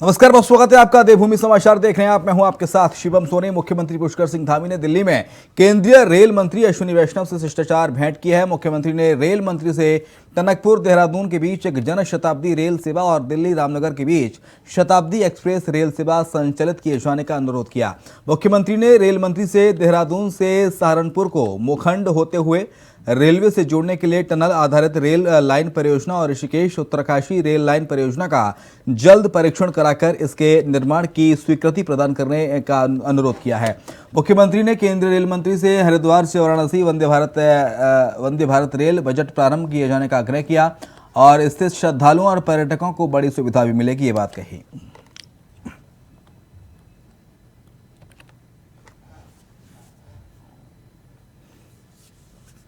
नमस्कार, बहुत स्वागत है आपका। देवभूमि समाचार देख रहे हैं आप। मैं हूं आपके साथ शिवम सोनी। मुख्यमंत्री पुष्कर सिंह धामी ने दिल्ली में केंद्रीय रेल मंत्री अश्विनी वैष्णव से शिष्टाचार भेंट की है। मुख्यमंत्री ने रेल मंत्री से टनकपुर देहरादून के बीच एक जन शताब्दी रेल सेवा और दिल्ली रामनगर के बीच शताब्दी एक्सप्रेस रेल सेवा संचालित किए जाने का अनुरोध किया। मुख्यमंत्री ने रेल मंत्री से देहरादून से सहारनपुर को मोखंड होते हुए रेलवे से जोड़ने के लिए टनल आधारित रेल लाइन परियोजना और ऋषिकेश उत्तरकाशी रेल लाइन परियोजना का जल्द परीक्षण कराकर इसके निर्माण की स्वीकृति प्रदान करने का अनुरोध किया है। मुख्यमंत्री ने केंद्रीय रेल मंत्री से हरिद्वार से वाराणसी वंदे भारत रेल बजट प्रारंभ किए जाने का आग्रह किया और इससे श्रद्धालुओं और पर्यटकों को बड़ी सुविधा भी मिलेगी, ये बात कही।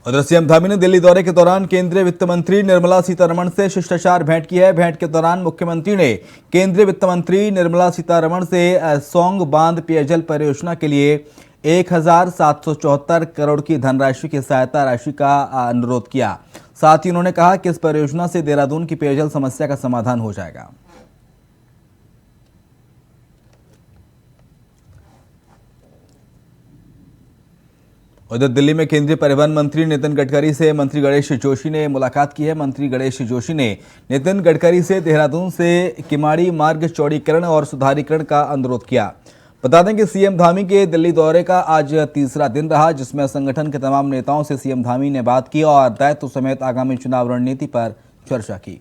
उधर सीएम धामी ने दिल्ली दौरे के दौरान केंद्रीय वित्त मंत्री निर्मला सीतारमण से शिष्टाचार भेंट की है। भेंट के दौरान मुख्यमंत्री ने केंद्रीय वित्त मंत्री निर्मला सीतारमण से सौंग बांध पेयजल परियोजना के लिए 1774 करोड़ की धनराशि की सहायता राशि का अनुरोध किया। साथ ही उन्होंने कहा कि इस परियोजना से देहरादून की पेयजल समस्या का समाधान हो जाएगा। उधर दिल्ली में केंद्रीय परिवहन मंत्री नितिन गडकरी से मंत्री गणेश जोशी ने मुलाकात की है। मंत्री गणेश जोशी ने नितिन गडकरी से देहरादून से किमाड़ी मार्ग चौड़ीकरण और सुधारीकरण का अनुरोध किया। बता दें कि सीएम धामी के दिल्ली दौरे का आज तीसरा दिन रहा, जिसमें संगठन के तमाम नेताओं से सीएम धामी ने बात की और दायित्व समेत आगामी चुनाव रणनीति पर चर्चा की।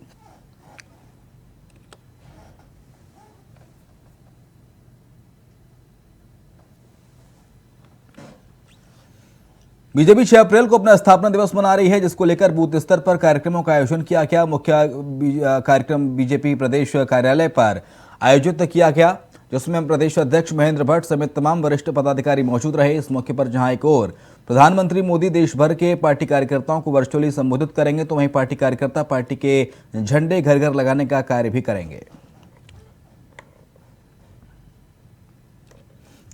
बीजेपी 6 अप्रैल को अपना स्थापना दिवस मना रही है, जिसको लेकर बूथ स्तर पर कार्यक्रमों का आयोजन किया गया। मुख्य कार्यक्रम बीजेपी प्रदेश कार्यालय पर आयोजित किया गया, जिसमें प्रदेश अध्यक्ष महेंद्र भट्ट समेत तमाम वरिष्ठ पदाधिकारी मौजूद रहे। इस मौके पर जहां एक ओर प्रधानमंत्री मोदी देश भर के पार्टी कार्यकर्ताओं को वर्चुअली संबोधित करेंगे, तो वहीं पार्टी कार्यकर्ता पार्टी के झंडे घर घर लगाने का कार्य भी करेंगे।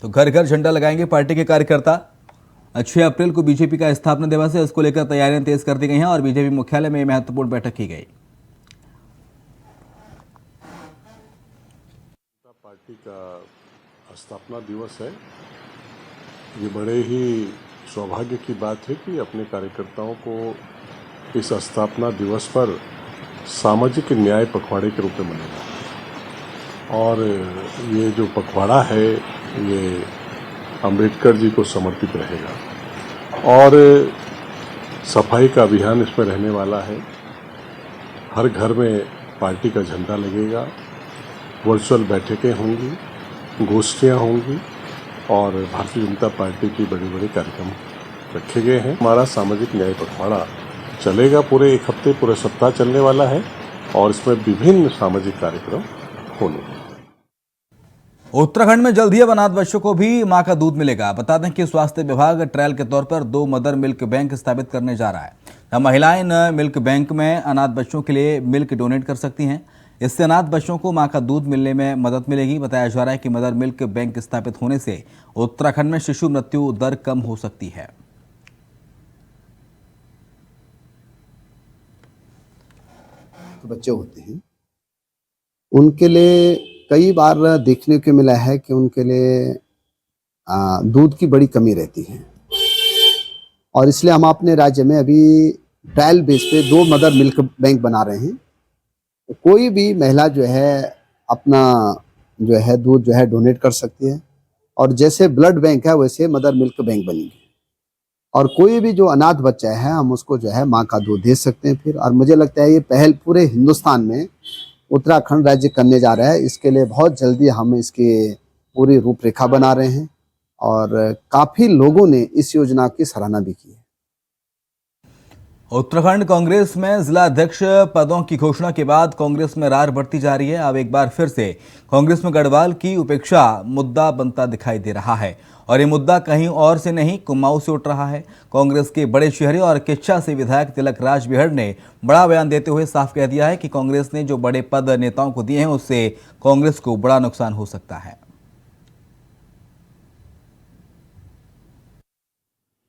तो घर घर झंडा लगाएंगे पार्टी के कार्यकर्ता। 6 अप्रैल को बीजेपी का स्थापना दिवस है, इसको लेकर तैयारियां तेज कर दी गई हैं और बीजेपी मुख्यालय में महत्वपूर्ण बैठक की गई। पार्टी का स्थापना दिवस है। ये बड़े ही सौभाग्य की बात है कि अपने कार्यकर्ताओं को इस स्थापना दिवस पर सामाजिक न्याय पखवाड़े के रूप में मनाना, और ये जो पखवाड़ा है ये अंबेडकर जी को समर्पित रहेगा और सफाई का अभियान इसमें रहने वाला है। हर घर में पार्टी का झंडा लगेगा, वर्चुअल बैठकें होंगी, गोष्ठियां होंगी और भारतीय जनता पार्टी की बड़े बड़े कार्यक्रम रखे गए हैं। हमारा सामाजिक न्याय पखवाड़ा चलेगा, पूरे एक हफ्ते, पूरे सप्ताह चलने वाला है और इसमें विभिन्न सामाजिक कार्यक्रम होंगे। उत्तराखंड में जल्द ही अब अनाथ बच्चों को भी मां का दूध मिलेगा। बता दें कि स्वास्थ्य विभाग ट्रायल के तौर पर 2 मदर मिल्क बैंक स्थापित करने जा रहा है। महिलाएं इन मिल्क बैंक में अनाथ बच्चों के लिए मिल्क डोनेट कर सकती हैं। इससे अनाथ बच्चों को मां का दूध मिलने में मदद मिलेगी। बताया जा रहा है कि मदर मिल्क बैंक स्थापित होने से उत्तराखंड में शिशु मृत्यु दर कम हो सकती है। तो बच्चे होते हैं, उनके लिए कई बार देखने को मिला है कि उनके लिए दूध की बड़ी कमी रहती है और इसलिए हम अपने राज्य में अभी ट्रायल बेस पे 2 मदर मिल्क बैंक बना रहे हैं। तो कोई भी महिला जो है अपना जो है दूध जो है डोनेट कर सकती है और जैसे ब्लड बैंक है वैसे मदर मिल्क बैंक बनेंगे और कोई भी जो अनाथ बच्चा है हम उसको जो है माँ का दूध दे सकते हैं फिर। और मुझे लगता है ये पहल पूरे हिंदुस्तान में उत्तराखंड राज्य करने जा रहा है। इसके लिए बहुत जल्दी हम इसकी पूरी रूपरेखा बना रहे हैं और काफी लोगों ने इस योजना की सराहना भी की है। उत्तराखंड कांग्रेस में जिला अध्यक्ष पदों की घोषणा के बाद कांग्रेस में रार बढ़ती जा रही है। अब एक बार फिर से कांग्रेस में गढ़वाल की उपेक्षा मुद्दा बनता दिखाई दे रहा है और ये मुद्दा कहीं और से नहीं कुमाऊं से उठ रहा है। कांग्रेस के बड़े शहरी और किच्छा से विधायक तिलक राज बिहड़ ने बड़ा बयान देते हुए साफ कह दिया है कि कांग्रेस ने जो बड़े पद नेताओं को दिए हैं उससे कांग्रेस को बड़ा नुकसान हो सकता है।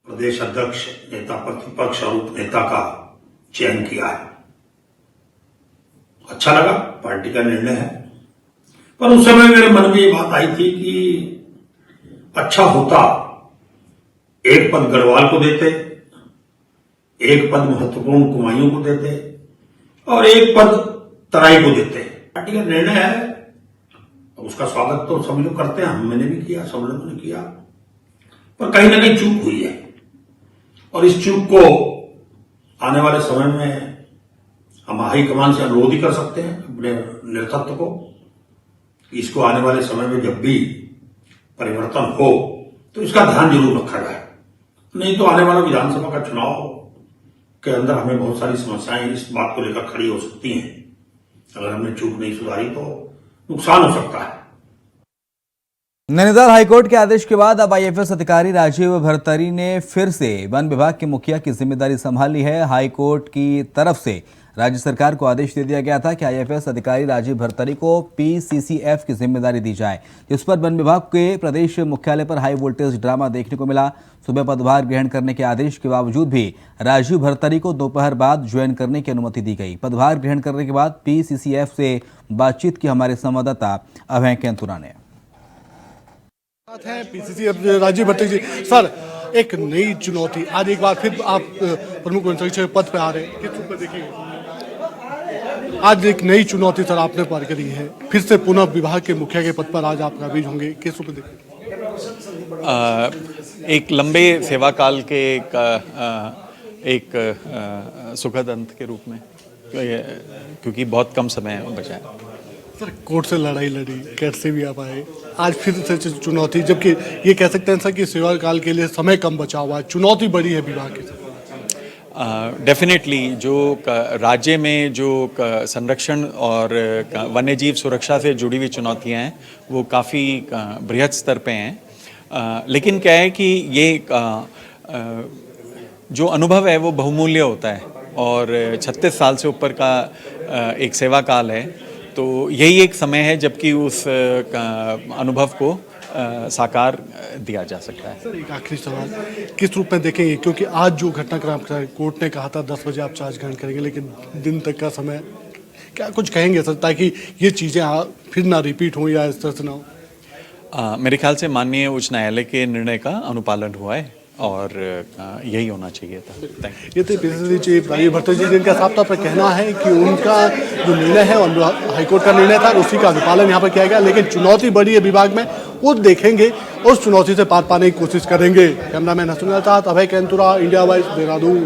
प्रदेश अध्यक्ष, नेता प्रतिपक्ष और उप नेता का चयन किया है। अच्छा लगा, पार्टी का निर्णय है। पर उस समय मेरे मन में ये बात आई थी कि अच्छा होता एक पद गढ़वाल को देते, एक पद महत्वपूर्ण कुमायूं को देते और एक पद तराई को देते। पार्टी का निर्णय है, उसका स्वागत तो सभी लोग करते हैं, मैंने भी किया, सब लोगों ने किया, पर कहीं ना कहीं चूक हुई है और इस चूक को आने वाले समय में हम हाईकमान से अनुरोध ही कर सकते हैं अपने नेतृत्व को कि इसको आने वाले समय में जब भी परिवर्तन हो तो इसका ध्यान जरूर रखा जाए। नहीं तो आने वाला विधानसभा का चुनाव के अंदर हमें बहुत सारी समस्याएं इस बात को लेकर खड़ी हो सकती हैं। अगर हमने चूक नहीं सुधारी तो नुकसान हो सकता है। नैनीताल हाईकोर्ट के आदेश के बाद अब आईएफएस अधिकारी राजीव भरतरी ने फिर से वन विभाग के मुखिया की जिम्मेदारी संभाल ली है। हाईकोर्ट की तरफ से राज्य सरकार को आदेश दे दिया गया था कि आईएफएस अधिकारी राजीव भरतरी को पीसीसीएफ की जिम्मेदारी दी जाए, जिस पर वन विभाग के प्रदेश मुख्यालय पर हाई वोल्टेज ड्रामा देखने को मिला। सुबह पदभार ग्रहण करने के आदेश के बावजूद भी राजीव भरतरी को दोपहर बाद ज्वाइन करने की अनुमति दी गई। पदभार ग्रहण करने के बाद पीसीसीएफ से बातचीत की हमारे संवाददाता अभय कैंतुरा ने। पीसीसीएफ राजीव भट्टी जी, सर एक नई चुनौती, आज एक बार फिर आप प्रमुख वन संरक्षक पद पर आ रहे हैं, किस रूप में देखिए? आज एक नई चुनौती सर आपने पार करी है, फिर से पुनः विभाग के मुखिया के पद पर आज आप काबिज होंगे, किस रूप में देखिए? एक लंबे सेवा काल के एक सुखद अंत के रूप में, क्योंकि बहुत कम समय बचा है। सर कोर्ट से लड़ाई लड़ी, कैसे भी आप आए, आज फिर से चुनौती, जबकि ये कह सकते हैं सर कि सेवा काल के लिए समय कम बचा हुआ है, चुनौती बड़ी है विभाग की। डेफिनेटली जो राज्य में जो संरक्षण और वन्यजीव सुरक्षा से जुड़ी हुई चुनौतियां हैं वो काफ़ी बृहद स्तर पे हैं, लेकिन क्या है कि ये जो अनुभव है वो बहुमूल्य होता है और 36 साल से ऊपर का एक सेवा काल है, तो यही एक समय है जबकि उस अनुभव को साकार दिया जा सकता है। सर एक आखिरी सवाल, किस रूप में देखेंगे, क्योंकि आज जो घटनाक्रम कोर्ट ने कहा था 10 बजे आप चार्ज ग्रहण करेंगे, लेकिन दिन तक का समय, क्या कुछ कहेंगे सर ताकि ये चीज़ें फिर ना रिपीट हो या इस तरह से ना हो? मेरे ख्याल से माननीय उच्च न्यायालय के निर्णय का अनुपालन हुआ है और यही होना चाहिए था। Thank you. ये थे पीसीसी चीफ राजीव भट्टी जी, जिनका साफ तौर पर कहना है कि उनका जो निर्णय है और हाईकोर्ट का निर्णय था उसी का अनुपालन यहाँ पर किया गया, लेकिन चुनौती बड़ी है विभाग में, वो देखेंगे, उस चुनौती से पार पाने की कोशिश करेंगे। कैमरामैन हसन के साथ अभय कैंतुरा, इंडिया वाइज, देहरादून।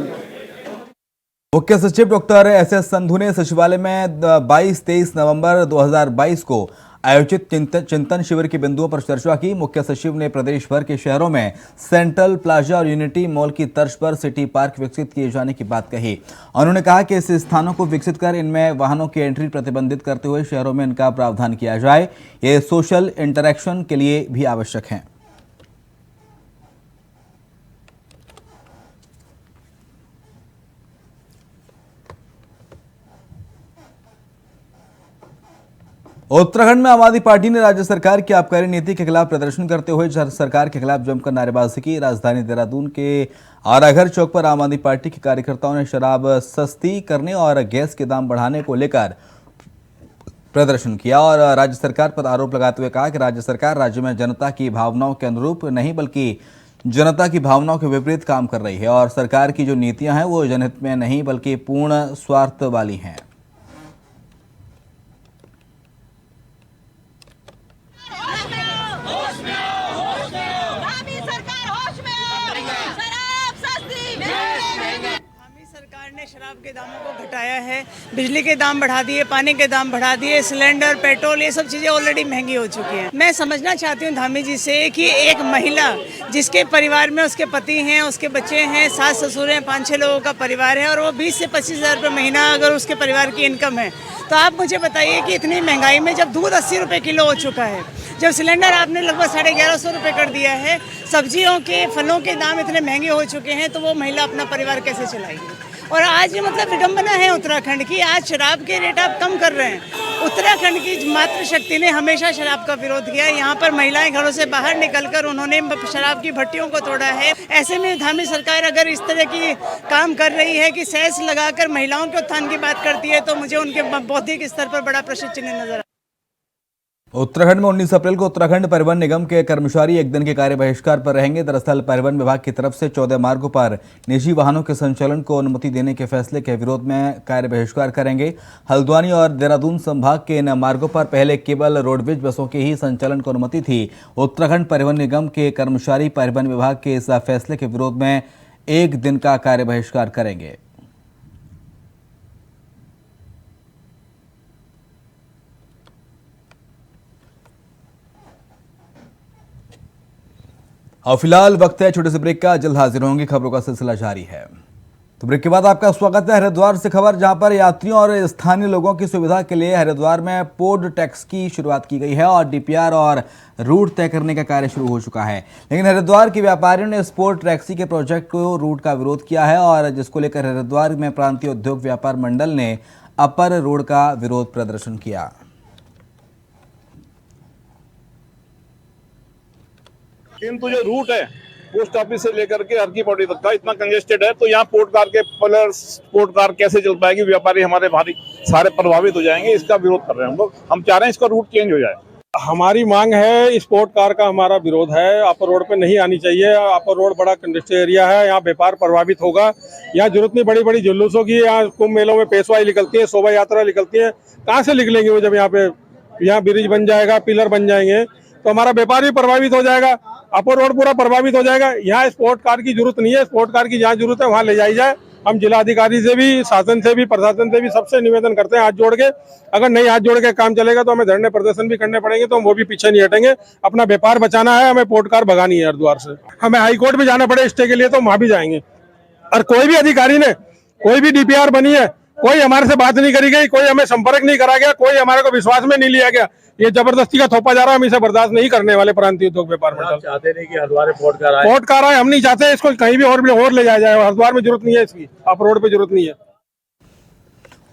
मुख्य सचिव डॉक्टर एस.एस. संधू ने सचिवालय में 22-23 नवंबर 2022 को आयोजित चिंतन शिविर के बिंदुओं पर चर्चा की। मुख्य सचिव ने प्रदेश भर के शहरों में सेंट्रल प्लाजा और यूनिटी मॉल की तर्ज पर सिटी पार्क विकसित किए जाने की बात कही। उन्होंने कहा कि इस स्थानों को विकसित कर इनमें वाहनों की एंट्री प्रतिबंधित करते हुए शहरों में इनका प्रावधान किया जाए। ये सोशल इंटरैक्शन के लिए भी आवश्यक है। उत्तराखंड में आम आदमी पार्टी ने राज्य सरकार की आबकारी नीति के खिलाफ प्रदर्शन करते हुए सरकार के खिलाफ जमकर नारेबाजी की। राजधानी देहरादून के आराघर चौक पर आम आदमी पार्टी के कार्यकर्ताओं ने शराब सस्ती करने और गैस के दाम बढ़ाने को लेकर प्रदर्शन किया और राज्य सरकार पर आरोप लगाते हुए कहा कि राज्य सरकार राज्य में जनता की भावनाओं के अनुरूप नहीं बल्कि जनता की भावनाओं के विपरीत काम कर रही है और सरकार की जो नीतियां हैं वो जनहित में नहीं बल्कि पूर्ण स्वार्थ वाली हैं। शराब के दामों को घटाया है, बिजली के दाम बढ़ा दिए, पानी के दाम बढ़ा दिए, सिलेंडर, पेट्रोल, ये सब चीज़ें ऑलरेडी महंगी हो चुकी हैं। मैं समझना चाहती हूँ धामी जी से कि एक महिला जिसके परिवार में उसके पति हैं, उसके बच्चे हैं, सास ससुर हैं, 5-6 लोगों का परिवार है और वो 20 से 25 हज़ार रुपये महीना अगर उसके परिवार की इनकम है, तो आप मुझे बताइए कि इतनी महंगाई में जब दूध 80 रुपये किलो हो चुका है, जब सिलेंडर आपने लगभग 1150 रुपये कर दिया है, सब्जियों के फलों के दाम इतने महंगे हो चुके हैं, तो वो महिला अपना परिवार कैसे चलाएगी? और आज मतलब विडंबना है उत्तराखंड की, आज शराब के रेट आप कम कर रहे हैं। उत्तराखंड की मातृशक्ति ने हमेशा शराब का विरोध किया है। यहाँ पर महिलाएं घरों से बाहर निकलकर उन्होंने शराब की भट्टियों को तोड़ा है। ऐसे में धामी सरकार अगर इस तरह की काम कर रही है कि सेस लगाकर महिलाओं के उत्थान की बात करती है, तो मुझे उनके बौद्धिक स्तर पर बड़ा प्रश्न चिन्ह नजर उत्तराखंड में 19 अप्रैल को उत्तराखंड परिवहन निगम के कर्मचारी एक दिन के कार्य बहिष्कार पर रहेंगे। दरअसल परिवहन विभाग की तरफ से 14 मार्गों पर निजी वाहनों के संचालन को अनुमति देने के फैसले के विरोध में कार्य बहिष्कार करेंगे। हल्द्वानी और देहरादून संभाग के इन मार्गों पर पहले केवल रोडवेज बसों के ही संचालन को अनुमति थी। उत्तराखंड परिवहन निगम के कर्मचारी परिवहन विभाग के इस फैसले के विरोध में एक दिन का कार्य बहिष्कार करेंगे। और फिलहाल वक्त है छोटे से ब्रेक का। जल्द हाजिर होंगे, खबरों का सिलसिला जारी है। तो ब्रेक के बाद आपका स्वागत है हरिद्वार से खबर, जहां पर यात्रियों और स्थानीय लोगों की सुविधा के लिए हरिद्वार में पोड टैक्स की शुरुआत की गई है और डीपीआर और रूट तय करने का कार्य शुरू हो चुका है। लेकिन हरिद्वार के व्यापारियों ने इस पोड टैक्सी के प्रोजेक्ट को रूट का विरोध किया है और जिसको लेकर हरिद्वार में प्रांतीय उद्योग व्यापार मंडल ने अपर रोड का विरोध प्रदर्शन किया। किंतु जो रूट है पोस्ट ऑफिस से लेकर के हर की पौड़ी तक का इतना कंजेस्टेड है, तो यहाँ पोर्ट कार के पोर्ट कार कैसे चल पाएगी? व्यापारी हमारे भारी सारे प्रभावित हो जाएंगे। इसका विरोध कर रहे हैं हम लोग। हम चाह रहे हैं इसका रूट चेंज हो जाए। हमारी मांग है, इस पोर्ट कार का हमारा विरोध है। अपर रोड पे नहीं आनी चाहिए। अपर रोड बड़ा कंजेस्टेड एरिया है, यहाँ व्यापार प्रभावित होगा। यहाँ जरूरत नहीं बड़ी बड़ी जुलूसों की। यहाँ कुंभ मेलों में पेशवाई निकलती है, शोभा यात्रा निकलती है। कहाँ से निकलेंगे वो? जब यहाँ पे ब्रिज बन जाएगा, पिलर बन जाएंगे, तो हमारा व्यापार भी प्रभावित हो जाएगा, अपर रोड पूरा प्रभावित हो जाएगा। यहाँ स्पोर्ट कार की जरूरत नहीं है। स्पोर्ट कार की जहाँ जरूरत है वहाँ ले जाई जाए। हम जिला अधिकारी से भी, शासन से भी, प्रशासन से भी सबसे निवेदन करते हैं हाथ जोड़ के। अगर नहीं हाथ जोड़ के काम चलेगा तो हमें धरने प्रदर्शन भी करने पड़ेंगे, तो हम वो भी पीछे नहीं हटेंगे। अपना व्यापार बचाना है, हमें पोर्ट कार भगानी है हरिद्वार से। हमें हाई कोर्ट भी जाना पड़े स्टे के लिए तो वहां भी जाएंगे। और कोई भी अधिकारी ने, कोई भी डीपीआर बनी है, कोई हमारे से बात नहीं करी गई, कोई हमें संपर्क नहीं करा गया, कोई हमारे को विश्वास में नहीं लिया गया। ये जबरदस्ती का थोपा जा रहा है, हम इसे बर्दाश्त नहीं करने वाले। प्रांतीय उद्योग व्यापार मंडल चाहते नहीं कि हरिद्वार में पोर्ट कार आए, हम नहीं चाहते। इसको कहीं भी और ले जाया जाए। हरिद्वार में जरूरत नहीं है इसकी, अप रोड पे जरूरत नहीं है।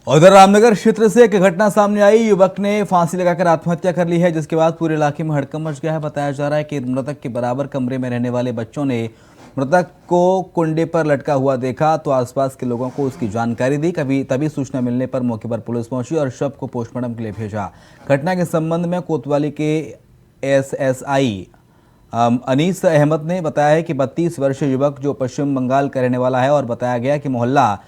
उधर रामनगर क्षेत्र से एक घटना सामने आई। युवक ने फांसी लगाकर आत्महत्या कर ली है, जिसके बाद पूरे इलाके में हड़कंप मच गया है। बताया जा रहा है कि मृतक के बराबर कमरे में रहने वाले बच्चों ने मृतक को कुंडे पर लटका हुआ देखा तो आसपास के लोगों को उसकी जानकारी दी। तभी सूचना मिलने पर मौके पर पुलिस पहुंची और शव को पोस्टमार्टम के लिए भेजा। घटना के संबंध में कोतवाली के एएसआई अनीस अहमद ने बताया है कि 32 वर्षीय युवक जो पश्चिम बंगाल का रहने वाला है और बताया गया कि मोहल्ला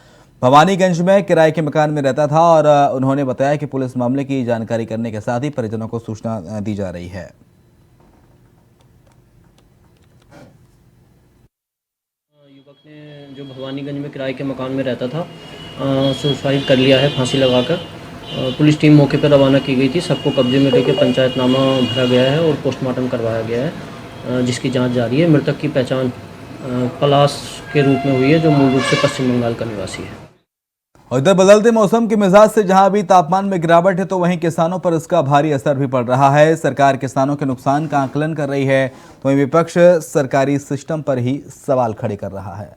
भवानीगंज में किराए के मकान में रहता था और उन्होंने बताया कि पुलिस मामले की जानकारी करने के साथ ही परिजनों को सूचना दी जा रही है। युवक ने जो भवानीगंज में किराए के मकान में रहता था सुसाइड कर लिया है फांसी लगाकर। पुलिस टीम मौके पर रवाना की गई थी। सबको कब्जे में लेकर पंचायतनामा भरा गया है और पोस्टमार्टम करवाया गया है, जिसकी जांच जारी है। मृतक की पहचान पलाश के रूप में हुई है, जो मूल रूप से पश्चिम बंगाल का निवासी है। और इधर बदलते मौसम के मिजाज से जहां अभी तापमान में गिरावट है, तो वहीं किसानों पर इसका भारी असर भी पड़ रहा है। सरकार किसानों के नुकसान का आकलन कर रही है, तो वहीं विपक्ष सरकारी सिस्टम पर ही सवाल खड़े कर रहा है।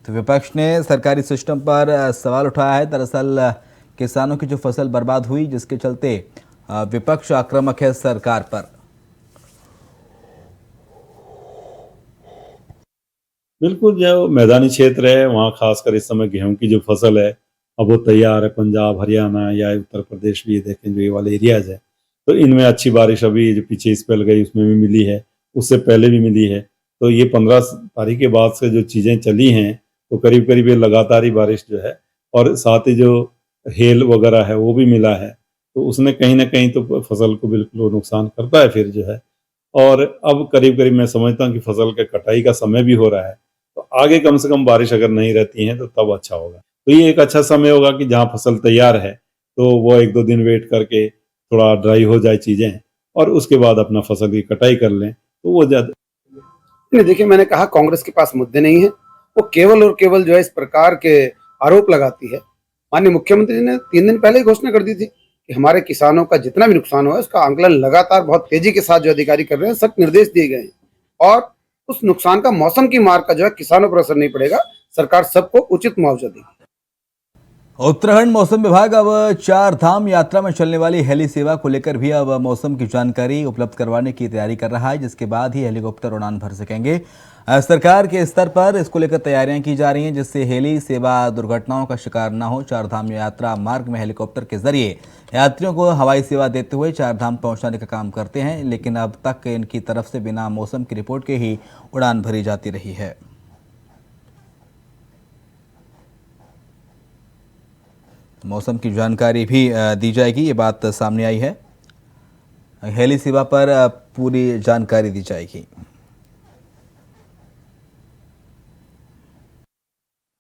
तो विपक्ष ने सरकारी सिस्टम पर सवाल उठाया है। दरअसल किसानों की जो फसल बर्बाद हुई, जिसके चलते विपक्ष आक्रामक है सरकार पर। बिल्कुल, जो मैदानी क्षेत्र है वहाँ खासकर इस समय गेहूं की जो फसल है अब वो तैयार है। पंजाब, हरियाणा या उत्तर प्रदेश भी देखें जो ये वाले एरियाज है, तो इनमें अच्छी बारिश अभी जो पीछे स्पेल गई उसमें भी मिली है, उससे पहले भी मिली है। तो ये 15 तारीख के बाद से जो चीज़ें चली हैं, तो करीब करीब ये लगातार ही बारिश जो है और साथ ही जो हेल वगैरह है वो भी मिला है, तो उसने कहीं ना कहीं तो फसल को बिल्कुल नुकसान करता है फिर जो है। और अब करीब करीब मैं समझता हूँ कि फसल के कटाई का समय भी हो रहा है, तो आगे कम से कम बारिश अगर नहीं रहती है तो तब अच्छा होगा। तो ये एक अच्छा समय होगा कि जहाँ फसल तैयार है तो वो 1-2 दिन वेट करके थोड़ा ड्राई हो जाए चीज़ें और उसके बाद अपना फसल की कटाई कर लें, तो वो ज़्यादा। देखिए, मैंने कहा कांग्रेस के पास मुद्दे नहीं है, वो केवल और केवल जो है इस प्रकार के आरोप लगाती है। माननीय मुख्यमंत्री ने 3 दिन पहले ही घोषणा कर दी थी कि हमारे किसानों का जितना भी नुकसान हुआ है उसका आंकलन लगातार बहुत तेजी के साथ जो अधिकारी कर रहे हैं, सख्त निर्देश दिए गए हैं और उस नुकसान का मौसम की मार का जो है किसानों पर असर नहीं पड़ेगा। सरकार सबको उचित मुआवजा देगी। उत्तराखंड मौसम विभाग अब 4 धाम यात्रा में चलने वाली हेली सेवा को लेकर भी अब मौसम की जानकारी उपलब्ध करवाने की तैयारी कर रहा है, जिसके बाद ही हेलीकॉप्टर उड़ान भर सकेंगे। सरकार के स्तर पर इसको लेकर तैयारियां की जा रही हैं, जिससे हेली सेवा दुर्घटनाओं का शिकार न हो। चारधाम यात्रा मार्ग में हेलीकॉप्टर के जरिए यात्रियों को हवाई सेवा देते हुए चारधाम पहुंचाने का काम करते हैं, लेकिन अब तक इनकी तरफ से बिना मौसम की रिपोर्ट के ही उड़ान भरी जाती रही है। मौसम की जानकारी भी दी जाएगी, ये बात सामने आई है। हेली सेवा पर पूरी जानकारी दी जाएगी।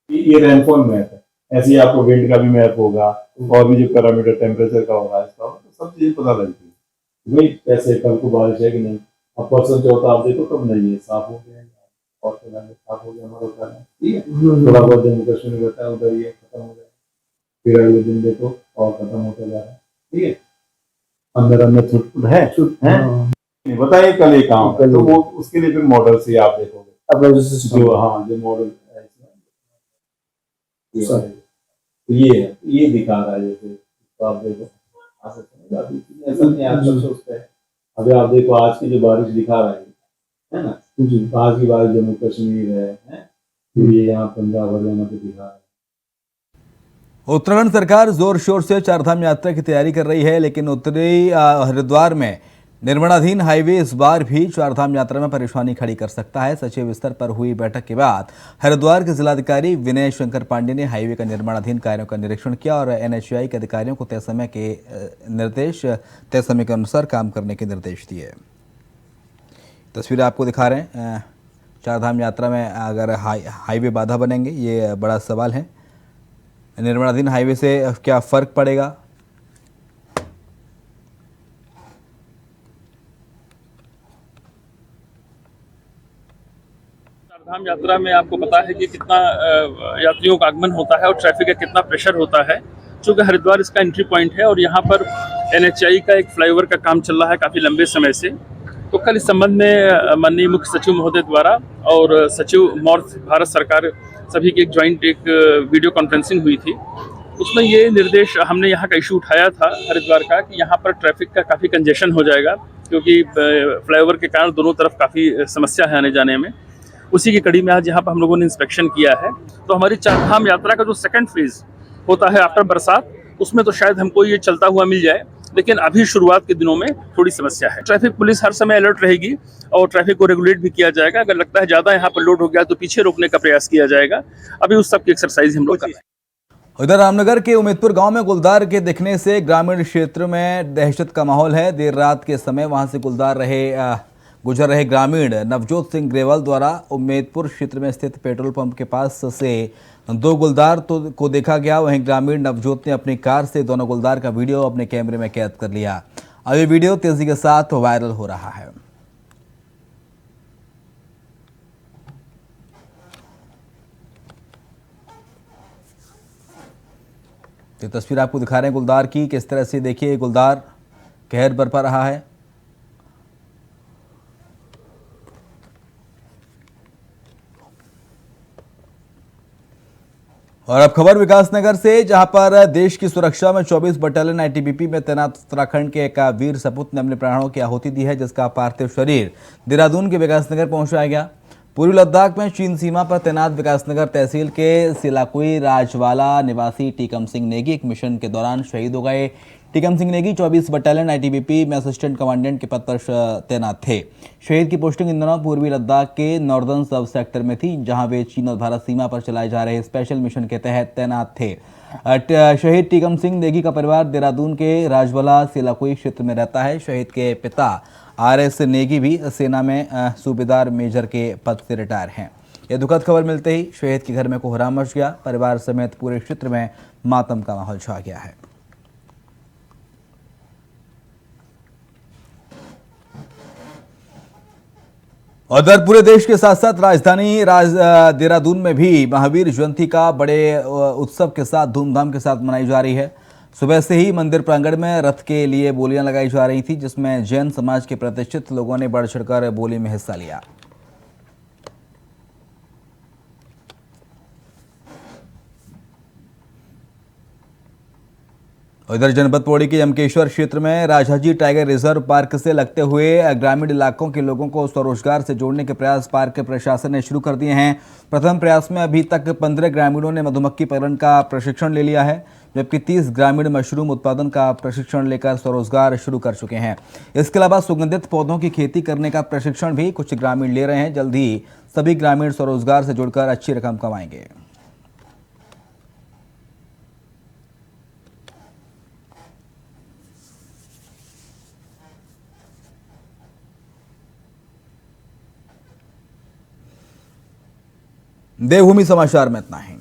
ये रेनफॉल मैप है, ऐसे ही आपको विंड का भी मैप होगा और भी जो पैरामीटर टेम्परेचर का होगा, इसका तो सब चीजें पता लगती है भाई कैसे कल को बारिश है कि नहीं। अब परसों चौथा आप देखो कब नहीं है, साफ हो गया और साफ हो गया हमारा होता है, ठीक है। थोड़ा बहुत जम्मू कश्मीर में रहता है, उधर ये खत्म हो गया, फिर अगले दिन देखो और खत्म होता जा रहा है, ठीक है। अंदर छुट है बताइए कल ये काम, तो वो उसके लिए फिर मॉडल से आप देखोगे जो, हाँ जो मॉडल ये दिखा रहा है, जैसे तो आप देखो ऐसा नहीं आप सब सोचते हैं। अभी आप देखो आज की जो बारिश दिखा रहा है ना, तो आज की बारिश जम्मू कश्मीर है, फिर ये यहाँ पंजाब हरियाणा पे दिखा रहा है। उत्तराखंड सरकार जोर शोर से चारधाम यात्रा की तैयारी कर रही है, लेकिन उत्तरी हरिद्वार में निर्माणाधीन हाईवे इस बार भी चारधाम यात्रा में परेशानी खड़ी कर सकता है। सचिव स्तर पर हुई बैठक के बाद हरिद्वार के जिलाधिकारी विनय शंकर पांडे ने हाईवे का निर्माणाधीन कार्यों का निरीक्षण किया और NHAI के अधिकारियों को तय समय के अनुसार काम करने के निर्देश दिए। तस्वीरें आपको दिखा रहे हैं। चारधाम यात्रा में अगर हाईवे बाधा बनेंगे, ये बड़ा सवाल है। निर्माणाधीन हाईवे से क्या फर्क पड़ेगा? चारधाम यात्रा में आपको पता है कि कितना यात्रियों का आगमन होता है और ट्रैफिक का कितना प्रेशर होता है। चूँकि हरिद्वार इसका एंट्री पॉइंट है और यहाँ पर NHAI का एक फ्लाईओवर का काम चल रहा है काफ़ी लंबे समय से। तो कल इस संबंध में माननीय मुख्य सचिव महोदय द्वारा और सचिव मॉर्थ भारत सरकार सभी की एक ज्वाइंट एक वीडियो कॉन्फ्रेंसिंग हुई थी। उसमें ये निर्देश हमने यहाँ का इशू उठाया था हरिद्वार का कि यहाँ पर ट्रैफिक का काफ़ी कंजेशन हो जाएगा, क्योंकि फ्लाईओवर के कारण दोनों तरफ काफ़ी समस्या है आने जाने में। उसी की कड़ी में आज यहाँ पर हम लोगों ने इंस्पेक्शन किया है। तो हमारी चारधाम यात्रा का जो सेकंड फेज होता है आफ्टर बरसात, उसमें तो शायद हमको ये चलता हुआ मिल जाए, लेकिन अभी शुरुआत के दिनों में थोड़ी समस्या है। ट्रैफिक पुलिस हर समय अलर्ट रहेगी और ट्रैफिक को रेगुलेट भी किया जाएगा। अगर लगता है ज़्यादा यहाँ पर लोड हो गया तो पीछे रोकने का प्रयास किया जाएगा। अभी उस सब की एक्सरसाइज हम लोग कर रहे हैं। उधर रामनगर के उम्मेदपुर गांव में गुलदार के दिखने से ग्रामीण क्षेत्र में दहशत का माहौल है। देर रात के समय वहां से गुजर रहे ग्रामीण नवजोत सिंह ग्रेवाल द्वारा उम्मेदपुर क्षेत्र में स्थित पेट्रोल पंप के पास से 2 गुलदार को देखा गया। वहीं ग्रामीण नवजोत ने अपनी कार से दोनों गुलदार का वीडियो अपने कैमरे में कैद कर लिया। अब ये वीडियो तेजी के साथ वायरल हो रहा है। ये तस्वीर आपको दिखा रहे हैं गुलदार की, किस तरह से देखिए गुलदार कहर बरपा रहा है। और अब खबर विकासनगर से, जहां पर देश की सुरक्षा में 24 बटालियन ITBP में तैनात उत्तराखंड के एक वीर सपूत ने अपने प्राणों की आहुति दी है, जिसका पार्थिव शरीर देहरादून के विकासनगर पहुंचाया गया। पूर्वी लद्दाख में चीन सीमा पर तैनात विकासनगर तहसील के सिलाकुई राजवाला निवासी टीकम सिंह नेगी एक मिशन के दौरान शहीद हो गए। टीकम सिंह नेगी 24 बटालियन ITBP में असिस्टेंट कमांडेंट के पद पर तैनात थे। शहीद की पोस्टिंग इन दिनों पूर्वी लद्दाख के नॉर्दर्न सब सेक्टर में थी, जहां वे चीन और भारत सीमा पर चलाए जा रहे स्पेशल मिशन के तहत तैनात थे। शहीद टीकम सिंह नेगी का परिवार देहरादून के राजवाला सिलाकुई क्षेत्र में रहता है। शहीद के पिता RS नेगी भी सेना में सूबेदार मेजर के पद से रिटायर हैं। यह दुखद खबर मिलते ही शहीद के घर में कोहराम मच गया। परिवार समेत पूरे क्षेत्र में मातम का माहौल छा गया है। उधर पूरे देश के साथ साथ राजधानी देहरादून में भी महावीर जयंती का बड़े उत्सव के साथ धूमधाम के साथ मनाई जा रही है। सुबह से ही मंदिर प्रांगण में रथ के लिए बोलियां लगाई जा रही थी, जिसमें जैन समाज के प्रतिष्ठित लोगों ने बढ़ चढ़कर बोली में हिस्सा लिया। उधर जनपद पौड़ी के यमकेश्वर क्षेत्र में राजाजी टाइगर रिजर्व पार्क से लगते हुए ग्रामीण इलाकों के लोगों को स्वरोजगार से जोड़ने के प्रयास पार्क प्रशासन ने शुरू कर दिए हैं। प्रथम प्रयास में अभी तक 15 ग्रामीणों ने मधुमक्खी पालन का प्रशिक्षण ले लिया है, जबकि 30 ग्रामीण मशरूम उत्पादन का प्रशिक्षण लेकर स्वरोजगार शुरू कर चुके हैं। इसके अलावा सुगंधित पौधों की खेती करने का प्रशिक्षण भी कुछ ग्रामीण ले रहे हैं। जल्द ही सभी ग्रामीण स्वरोजगार से जुड़कर अच्छी रकम कमाएंगे। देवभूमि समाचार में इतना ही।